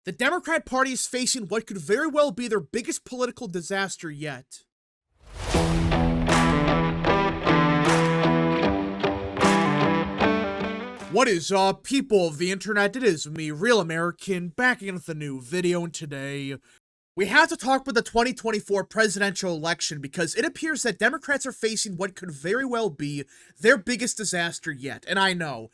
The Democrat Party is facing what could very well be their biggest political disaster yet. What is up, people of the internet? It is me, Real American, back again with a new video, and today we have to talk about the 2024 presidential election because it appears that Democrats are facing what could very well be their biggest disaster yet. And I know,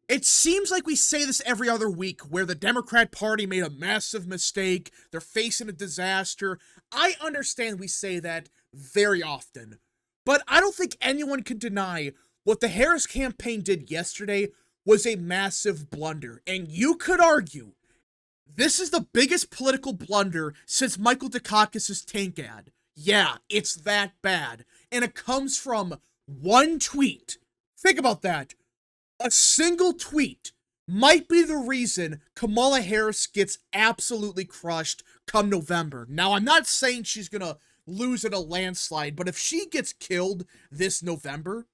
it seems like we say this every other week where the Democrat Party made a massive mistake, they're facing a disaster. I understand we say that very often, but I don't think anyone can deny what the Harris campaign did yesterday was a massive blunder. And you could argue this is the biggest political blunder since Michael Dukakis' tank ad. Yeah, it's that bad. And it comes from one tweet. Think about that. A single tweet might be the reason Kamala Harris gets absolutely crushed come November. Now, I'm not saying she's gonna lose in a landslide, but if she gets killed this November,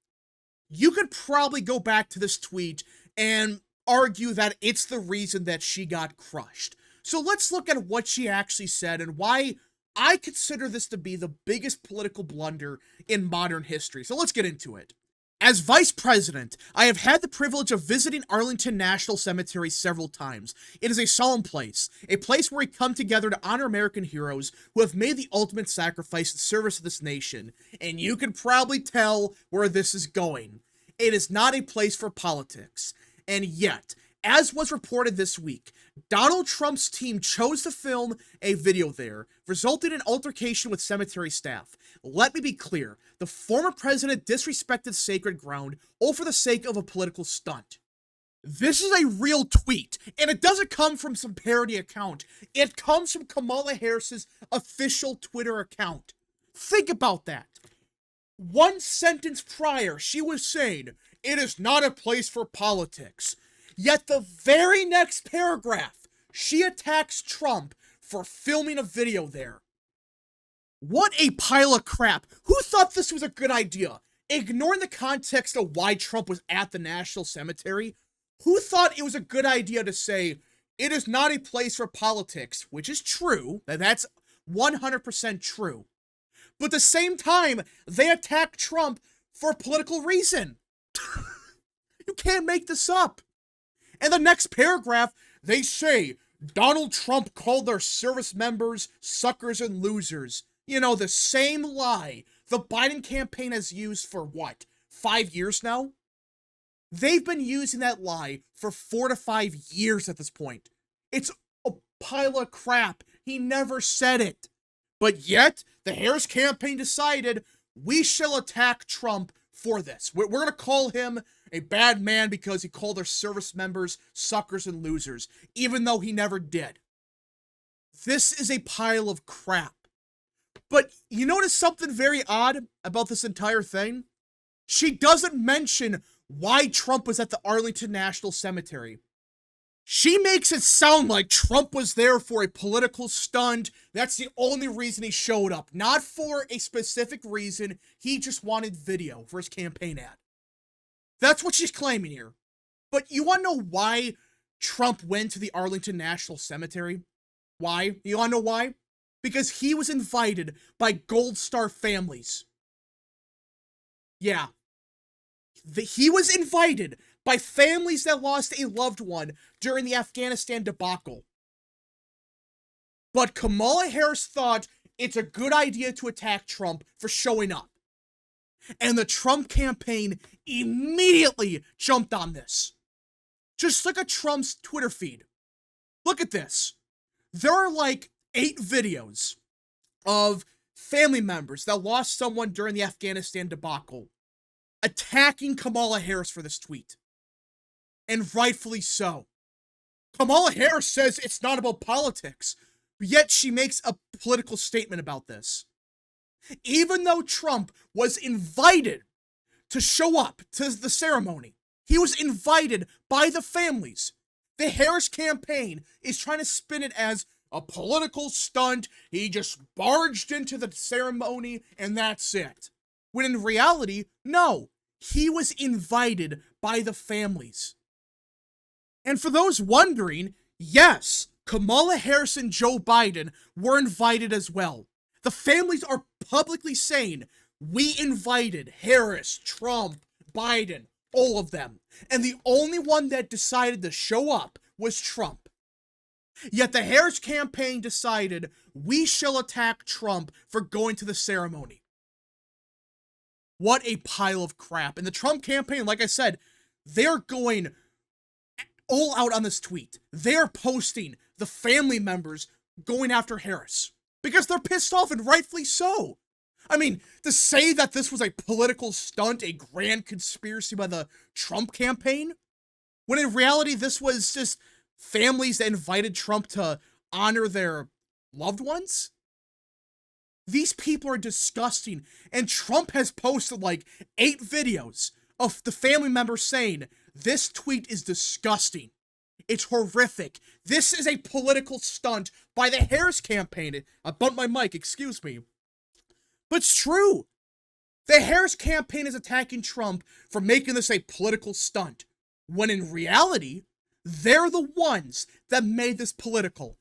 you could probably go back to this tweet and argue that it's the reason that she got crushed. So let's look at what she actually said and why I consider this to be the biggest political blunder in modern history. So let's get into it. As vice president, I have had the privilege of visiting Arlington National Cemetery several times. It is a solemn place, a place where we come together to honor American heroes who have made the ultimate sacrifice in service of this nation. And you can probably tell where this is going. It is not a place for politics. And yet, as was reported this week, Donald Trump's team chose to film a video there, resulting in an altercation with cemetery staff. Let me be clear, the former president disrespected sacred ground all for the sake of a political stunt. This is a real tweet, and it doesn't come from some parody account. It comes from Kamala Harris's official Twitter account. Think about that. One sentence prior, she was saying, "It is not a place for politics." Yet the very next paragraph, she attacks Trump for filming a video there. What a pile of crap. Who thought this was a good idea? Ignoring the context of why Trump was at the National Cemetery, who thought it was a good idea to say, "It is not a place for politics," which is true, that's 100% true. But at the same time, they attack Trump for a political reason. You can't make this up. And the next paragraph, they say, Donald Trump called their service members suckers and losers. You know, the same lie the Biden campaign has used for what, 5 years now? They've been using that lie for 4 to 5 years at this point. It's a pile of crap. He never said it. But yet, the Harris campaign decided we shall attack Trump for this. We're going to call him a bad man because he called our service members suckers and losers, even though he never did. This is a pile of crap. But you notice something very odd about this entire thing? She doesn't mention why Trump was at the Arlington National Cemetery. She makes it sound like Trump was there for a political stunt. That's the only reason he showed up. Not for a specific reason. He just wanted video for his campaign ad. That's what she's claiming here. But you want to know why Trump went to the Arlington National Cemetery? Why? You want to know why? Because he was invited by Gold Star families. Yeah. He was invited by families that lost a loved one during the Afghanistan debacle. But Kamala Harris thought it's a good idea to attack Trump for showing up. And the Trump campaign immediately jumped on this. Just look at Trump's Twitter feed. Look at this. There are like 8 videos of family members that lost someone during the Afghanistan debacle attacking Kamala Harris for this tweet. And rightfully so. Kamala Harris says it's not about politics, yet she makes a political statement about this. Even though Trump was invited to show up to the ceremony, he was invited by the families. The Harris campaign is trying to spin it as a political stunt. He just barged into the ceremony and that's it. When in reality, no, he was invited by the families. And for those wondering, yes, Kamala Harris and Joe Biden were invited as well. The families are publicly saying, we invited Harris, Trump, Biden, all of them. And the only one that decided to show up was Trump. Yet the Harris campaign decided, we shall attack Trump for going to the ceremony. What a pile of crap. And the Trump campaign, like I said, they're going all out on this tweet. They're posting the family members going after Harris because they're pissed off, and rightfully so. I mean, to say that this was a political stunt, a grand conspiracy by the Trump campaign, when in reality this was just families that invited Trump to honor their loved ones? These people are disgusting, and Trump has posted like 8 videos of the family members saying, this tweet is disgusting. It's horrific. This is a political stunt by the Harris campaign. I bumped my mic, excuse me. But it's true. The Harris campaign is attacking Trump for making this a political stunt, when in reality, they're the ones that made this political.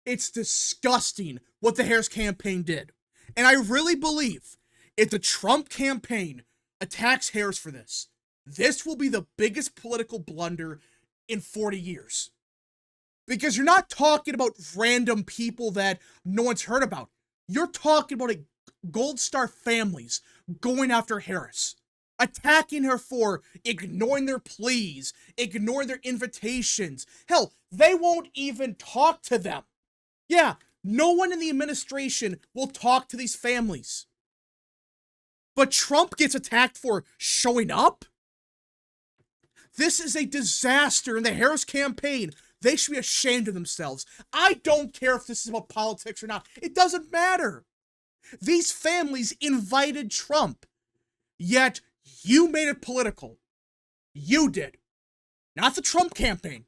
It's disgusting what the Harris campaign did. And I really believe if the Trump campaign attacks Harris for this, this will be the biggest political blunder in 40 years. Because you're not talking about random people that no one's heard about. You're talking about Gold Star families going after Harris, attacking her for ignoring their pleas, ignoring their invitations. Hell, they won't even talk to them. Yeah, no one in the administration will talk to these families. But Trump gets attacked for showing up? This is a disaster in the Harris campaign. They should be ashamed of themselves. I don't care if this is about politics or not. It doesn't matter. These families invited Trump. Yet, you made it political. You did. Not the Trump campaign.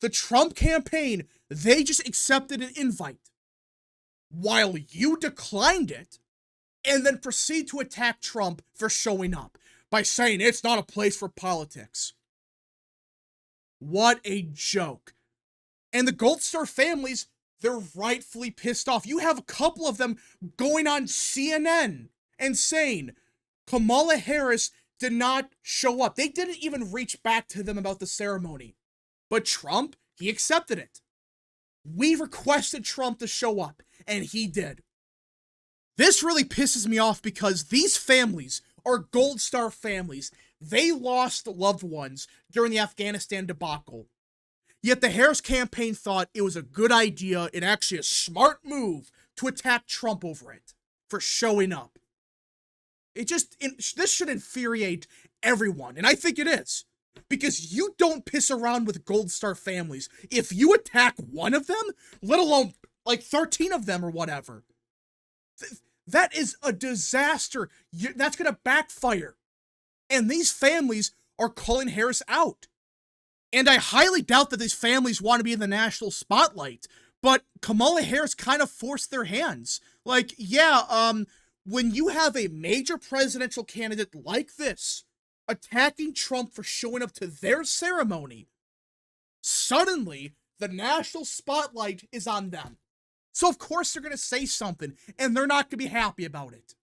The Trump campaign, they just accepted an invite. While you declined it, and then proceed to attack Trump for showing up by saying it's not a place for politics. What a joke. And the Gold Star families, they're rightfully pissed off. You have a couple of them going on CNN and saying Kamala Harris did not show up. They didn't even reach back to them about the ceremony. But Trump, he accepted it. We requested Trump to show up, and he did. This really pisses me off because these families are Gold Star families. They lost loved ones during the Afghanistan debacle. Yet the Harris campaign thought it was a good idea and actually a smart move to attack Trump over it for showing up. This should infuriate everyone, and I think it is. Because you don't piss around with Gold Star families. If you attack one of them, let alone like 13 of them or whatever, that is a disaster. That's going to backfire. And these families are calling Harris out. And I highly doubt that these families want to be in the national spotlight. But Kamala Harris kind of forced their hands. Like, yeah, when you have a major presidential candidate like this attacking Trump for showing up to their ceremony, suddenly the national spotlight is on them. So of course they're going to say something, and they're not going to be happy about it.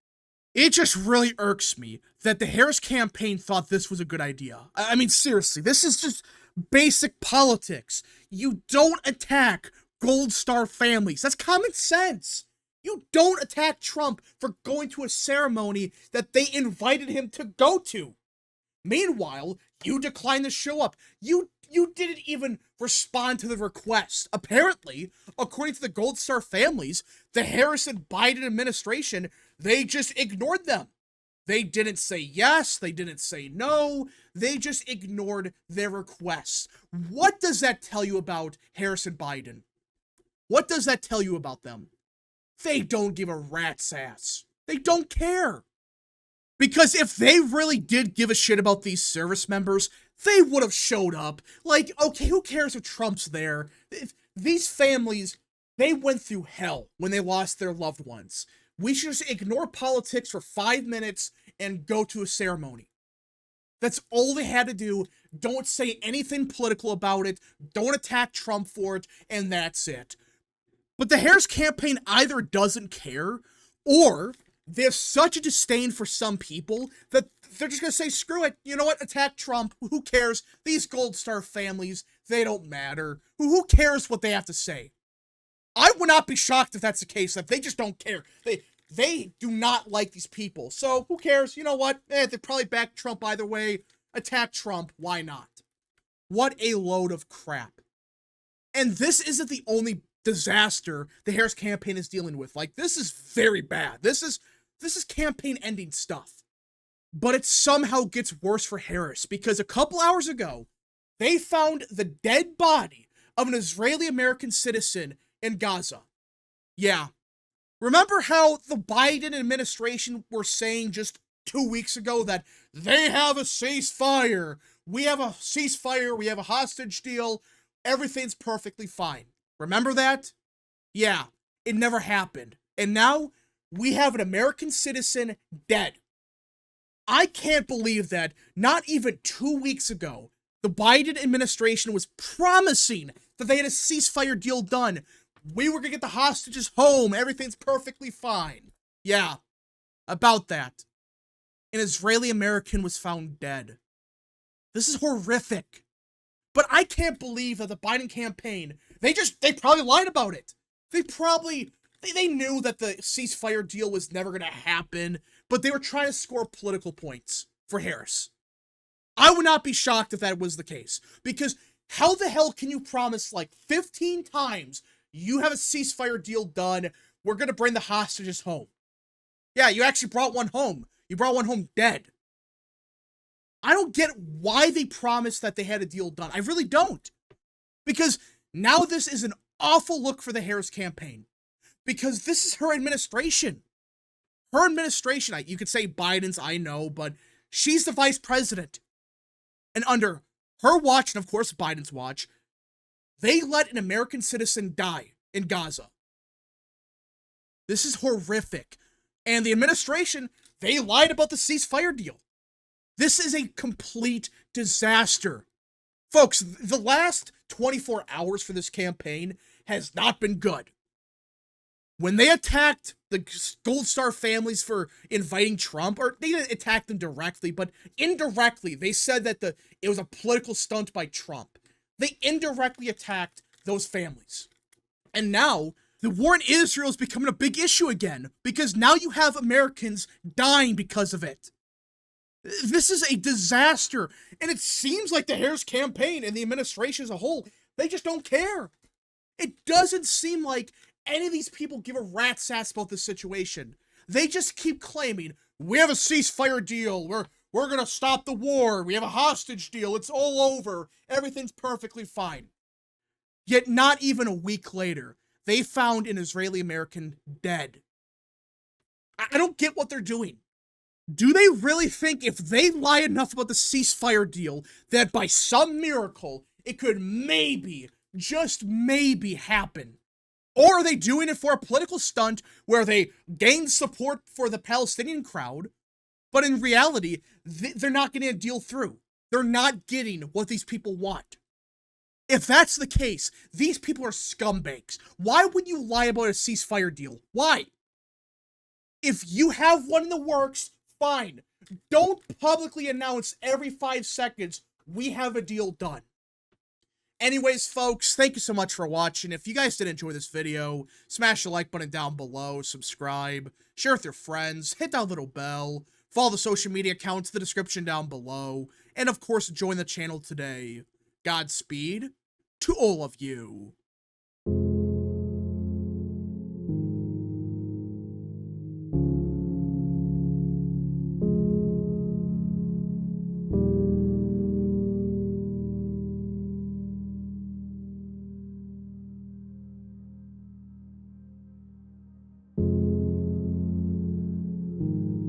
It just really irks me that the Harris campaign thought this was a good idea. I mean, seriously, this is just basic politics. You don't attack Gold Star families. That's common sense. You don't attack Trump for going to a ceremony that they invited him to go to. Meanwhile, you declined to show up. You didn't even respond to the request. Apparently, according to the Gold Star families, the Harris and Biden administration, they just ignored them. They didn't say yes, they didn't say no, they just ignored their requests. What does that tell you about Harris and Biden? What does that tell you about them? They don't give a rat's ass. They don't care. Because if they really did give a shit about these service members, they would have showed up. Like, okay, who cares if Trump's there? These families, they went through hell when they lost their loved ones. We should just ignore politics for 5 minutes and go to a ceremony. That's all they had to do. Don't say anything political about it. Don't attack Trump for it, and that's it. But the Harris campaign either doesn't care, or they have such a disdain for some people that they're just going to say, screw it, you know what, attack Trump, who cares? These Gold Star families, they don't matter. Who cares what they have to say? I would not be shocked if that's the case, that they just don't care. They do not like these people. So, who cares? You know what? They probably back Trump either way. Attack Trump. Why not? What a load of crap. And this isn't the only disaster the Harris campaign is dealing with. Like, this is very bad. This is campaign-ending stuff. But it somehow gets worse for Harris, because a couple hours ago, they found the dead body of an Israeli-American citizen in Gaza. Yeah. Remember how the Biden administration were saying just 2 weeks ago that they have a ceasefire? We have a ceasefire, we have a hostage deal, everything's perfectly fine. Remember that? Yeah, it never happened. And now we have an American citizen dead. I can't believe that not even 2 weeks ago, the Biden administration was promising that they had a ceasefire deal done. We were going to get the hostages home. Everything's perfectly fine. Yeah, about that. An Israeli-American was found dead. This is horrific. But I can't believe that the Biden campaign, they probably lied about it. They knew that the ceasefire deal was never going to happen, but they were trying to score political points for Harris. I would not be shocked if that was the case, because how the hell can you promise like 15 times you have a ceasefire deal done, we're going to bring the hostages home? Yeah, you actually brought one home. You brought one home dead. I don't get why they promised that they had a deal done. I really don't. Because now this is an awful look for the Harris campaign. Because this is her administration. Her administration, you could say Biden's, I know, but she's the vice president. And under her watch, and of course Biden's watch, they let an American citizen die in Gaza. This is horrific. And the administration, they lied about the ceasefire deal. This is a complete disaster. Folks, the last 24 hours for this campaign has not been good. When they attacked the Gold Star families for inviting Trump, or they didn't attack them directly, but indirectly, they said that it was a political stunt by Trump. They indirectly attacked those families. And now, the war in Israel is becoming a big issue again, because now you have Americans dying because of it. This is a disaster, and it seems like the Harris campaign and the administration as a whole, they just don't care. It doesn't seem like any of these people give a rat's ass about this situation. They just keep claiming, we have a ceasefire deal, we're gonna stop the war, we have a hostage deal, it's all over, everything's perfectly fine. Yet not even a week later, they found an Israeli-American dead. I don't get what they're doing. Do they really think if they lie enough about the ceasefire deal that by some miracle it could maybe, just maybe happen? Or are they doing it for a political stunt where they gain support for the Palestinian crowd, but in reality, they're not getting a deal through? They're not getting what these people want. If that's the case, these people are scumbags. Why would you lie about a ceasefire deal? Why? If you have one in the works, fine. Don't publicly announce every 5 seconds, we have a deal done. Anyways, folks, thank you so much for watching. If you guys did enjoy this video, smash the like button down below, subscribe, share with your friends, hit that little bell, follow the social media accounts in the description down below, and of course, join the channel today. Godspeed to all of you.